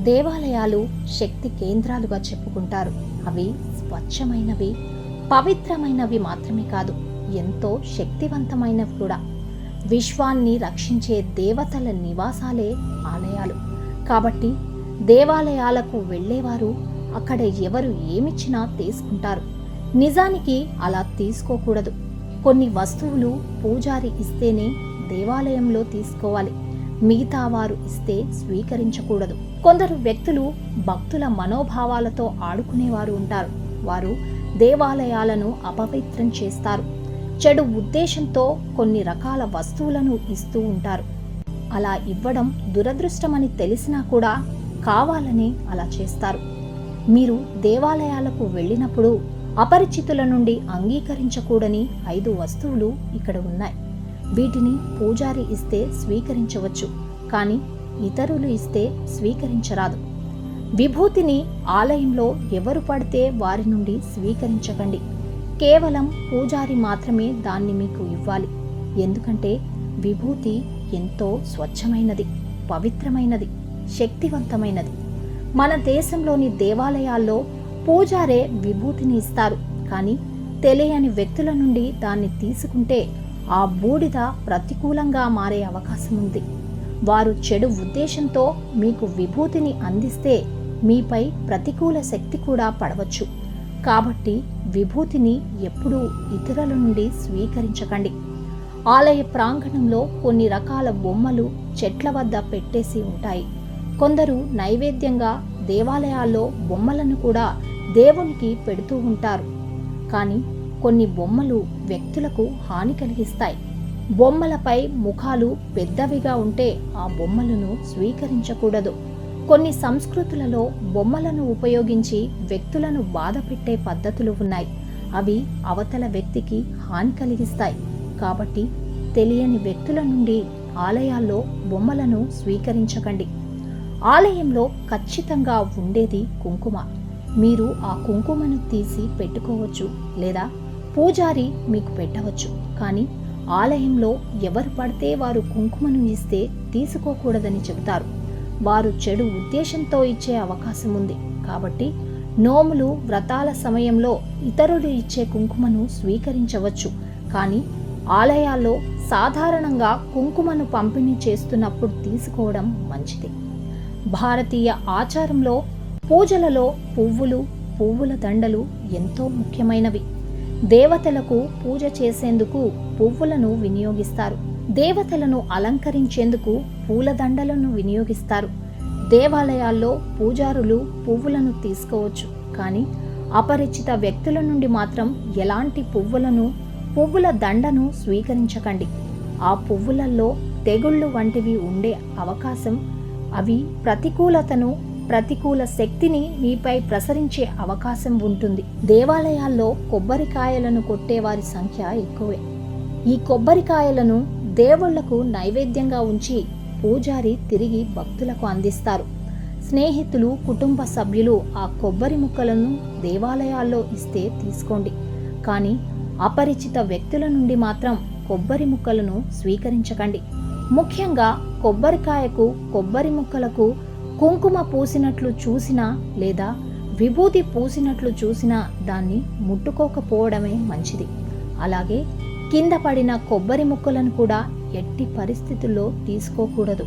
దేవాలయాలు శక్తి కేంద్రాలుగా చెప్పుకుంటారు. అవి స్వచ్ఛమైనవి, పవిత్రమైనవి మాత్రమే కాదు, ఎంతో శక్తివంతమైనవి కూడా. విశ్వాన్ని రక్షించే దేవతల నివాసాలే ఆలయాలు. కాబట్టి దేవాలయాలకు వెళ్ళేవారు అక్కడ ఎవరు ఏమిచ్చినా తీసుకుంటారు. నిజానికి అలా తీసుకోకూడదు. కొన్ని వస్తువులు పూజారి ఇస్తేనే దేవాలయంలో తీసుకోవాలి, మిగతా వారు ఇస్తే స్వీకరించకూడదు. కొందరు వ్యక్తులు భక్తుల మనోభావాలతో ఆడుకునేవారు ఉంటారు. వారు దేవాలయాలను అపవిత్రం చేస్తారు. చెడు ఉద్దేశంతో కొన్ని రకాల వస్తువులను ఇస్తూ ఉంటారు. అలా ఇవ్వడం దురదృష్టమని తెలిసినా కూడా కావాలని అలా చేస్తారు. మీరు దేవాలయాలకు వెళ్ళినప్పుడు అపరిచితుల నుండి అంగీకరించకూడని 5 వస్తువులు ఇక్కడ ఉన్నాయి. వీటిని పూజారి ఇస్తే స్వీకరించవచ్చు, కానీ ఇతరులు ఇస్తే స్వీకరించరాదు. విభూతిని ఆలయంలో ఎవరు పడితే వారి నుండి స్వీకరించకండి. కేవలం పూజారి మాత్రమే దాన్ని మీకు ఇవ్వాలి. ఎందుకంటే విభూతి ఎంతో స్వచ్ఛమైనది, పవిత్రమైనది, శక్తివంతమైనది. మన దేశంలోని దేవాలయాల్లో పూజారే విభూతిని ఇస్తారు, కానీ తెలియని వ్యక్తుల నుండి దాన్ని తీసుకుంటే ఆ బూడిద ప్రతికూలంగా మారే అవకాశం ఉంది. వారు చెడు ఉద్దేశంతో మీకు విభూతిని అందిస్తే మీపై ప్రతికూల శక్తి కూడా పడవచ్చు. కాబట్టి విభూతిని ఎప్పుడూ ఇతరుల నుండి స్వీకరించకండి. ఆలయ ప్రాంగణంలో కొన్ని రకాల బొమ్మలు చెట్ల వద్ద పెట్టేసి ఉంటాయి. కొందరు నైవేద్యంగా దేవాలయాల్లో బొమ్మలను కూడా దేవునికి పెడుతూ ఉంటారు. కానీ కొన్ని బొమ్మలు వ్యక్తులకు హాని కలిగిస్తాయి. బొమ్మలపై ముఖాలు పెద్దవిగా ఉంటే ఆ బొమ్మలను స్వీకరించకూడదు. కొన్ని సంస్కృతులలో బొమ్మలను ఉపయోగించి వ్యక్తులను బాధపెట్టే పద్ధతులు ఉన్నాయి. అవి అవతల వ్యక్తికి హాని కలిగిస్తాయి. కాబట్టి తెలియని వ్యక్తుల నుండి ఆలయాల్లో బొమ్మలను స్వీకరించకండి. ఆలయంలో ఖచ్చితంగా ఉండేది కుంకుమ. మీరు ఆ కుంకుమను తీసి పెట్టుకోవచ్చు, లేదా పూజారి మీకు పెట్టవచ్చు. కానీ ఆలయంలో ఎవరు పడితే వారు కుంకుమను ఇస్తే తీసుకోకూడదని చెబుతారు. వారు చెడు ఉద్దేశంతో ఇచ్చే అవకాశం ఉంది. కాబట్టి నోములు, వ్రతాల సమయంలో ఇతరులు ఇచ్చే కుంకుమను స్వీకరించవచ్చు, కానీ ఆలయాల్లో సాధారణంగా కుంకుమను పంపిణీ చేస్తున్నప్పుడు తీసుకోవడం మంచిది. భారతీయ ఆచారంలో పూజలలో పువ్వుల దండలు ఎంతో ముఖ్యమైనవి. దేవతలకు పూజ చేసేందుకు పువ్వులను వినియోగిస్తారు. దేవతలను అలంకరించేందుకు పూలదండలను వినియోగిస్తారు. దేవాలయాల్లో పూజారులు పువ్వులను తీసుకోవచ్చు, కానీ అపరిచిత వ్యక్తుల నుండి మాత్రం ఎలాంటి పువ్వుల దండను స్వీకరించకండి. ఆ పువ్వులలో తెగుళ్ళు వంటివి ఉండే అవకాశం, అవి ప్రతికూల శక్తిని మీపై ప్రసరించే అవకాశం ఉంటుంది. దేవాలయాల్లో కొబ్బరికాయలను కొట్టేవారి సంఖ్య ఎక్కువే. ఈ కొబ్బరికాయలను దేవుళ్లకు నైవేద్యంగా ఉంచి పూజారి తిరిగి భక్తులకు అందిస్తారు. స్నేహితులు, కుటుంబ సభ్యులు ఆ కొబ్బరి ముక్కలను దేవాలయాల్లో ఇస్తే తీసుకోండి, కానీ అపరిచిత వ్యక్తుల నుండి మాత్రం కొబ్బరి ముక్కలను స్వీకరించకండి. ముఖ్యంగా కొబ్బరికాయకు, కొబ్బరి ముక్కలకు కుంకుమ పూసినట్లు చూసినా లేదా విభూతి పూసినట్లు చూసినా దాన్ని ముట్టుకోకపోవడమే మంచిది. అలాగే కింద పడిన కొబ్బరి ముక్కలను కూడా ఎట్టి పరిస్థితుల్లో తీసుకోకూడదు.